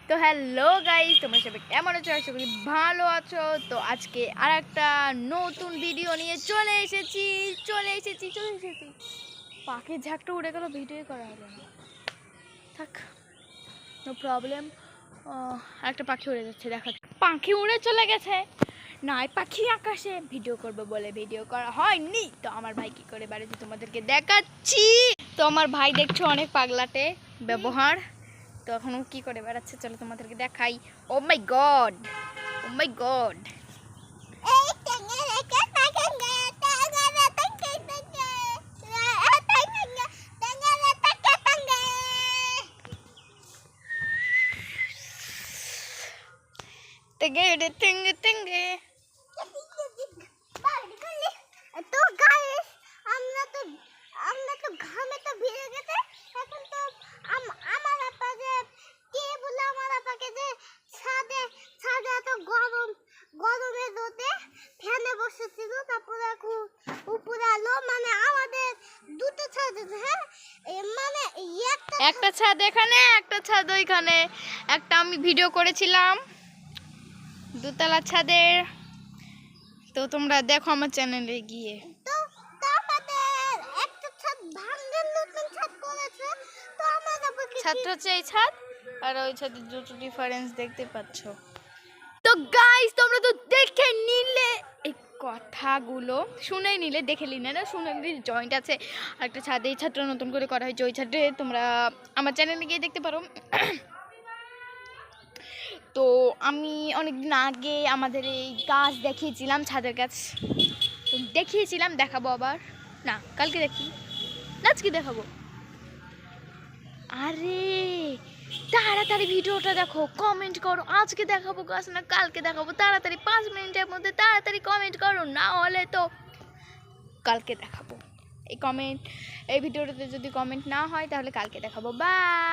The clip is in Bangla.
তো হ্যালো গাইস, তোমরা সবাই কেমন আছো? আশা করি ভালো আছো। তো আজকে আর একটা নতুন ভিডিও নিয়ে চলে এসেছি। পাখির ঝাঁকটা উড়ে গেল, ভিডিও করা হলো না। থাক, নো প্রবলেম। একটা পাখি উড়ে যাচ্ছে, দেখা পাখি উড়ে চলে গেছে। নাই পাখি আকাশে ভিডিও করবে বলে ভিডিও করা হয়নি। তো আমার ভাই কি করে বাড়িতে তোমাদেরকে দেখাচ্ছি। তো আমার ভাই দেখছো অনেক পাগলাটে ব্যবহার। তো এখন ও কি করে বেড়াচ্ছে, চলো তোমাদেরকে দেখাই। ও মাই গড, ও মাই গড। তেঙ্গে তেঙ্গে তেঙ্গে। তো গাইস, আমরা তো ঘামে তো ভিজে গেছে। এখন তো আমার আপা যে কে বলে আমার আপাকে যে ছাদে এত গরমে রোদে ফ্যানে বসেছিল, তারপরে উপরে আলো মানে আমাদের দুটো ছাদ আছে। হ্যাঁ, মানে একটা ছাদ এখানে, একটা ছাদ ওইখানে। একটা আমি ভিডিও করেছিলাম দোতলা ছাদের। তো তোমরা দেখো আমার চ্যানেলে গিয়ে। তো আমাদের একটা ছাদ ভাঙার নতুন ছাদ করেছে। তো আমার আপাকে ছাদটা হচ্ছে এই ছাদ, আর ওই ছাদের দুটো ডিফারেন্স দেখতে পাচ্ছ। তো গাইস, তোমরা তো দেখে নিলে, এই কথাগুলো শুনে নিলে, দেখে নিলে না, শুনে নিলে। জয়েন্ট আছে আর একটা ছাদে, এই ছাদটা নতুন করে করা হয়েছে। ওই ছাদে তোমরা আমার চ্যানেলে গিয়ে দেখতে পারো। তো আমি অনেকদিন আগে আমাদের এই গাছ দেখিয়েছিলাম, ছাদের গাছ তো দেখিয়েছিলাম। দেখাবো আবার, না কালকে দেখি, আজকে দেখাবো। আরে তাড়াতাড়ি ভিডিওটা দেখো, কমেন্ট করো। আজকে দেখাবো গাছ না কালকে দেখাবো, তাড়াতাড়ি 5 মিনিটের মধ্যে তাড়াতাড়ি কমেন্ট করো, না হলে তো কালকে দেখাবো। এই ভিডিওটাতে যদি কমেন্ট না হয় তাহলে কালকে দেখাবো। বাই।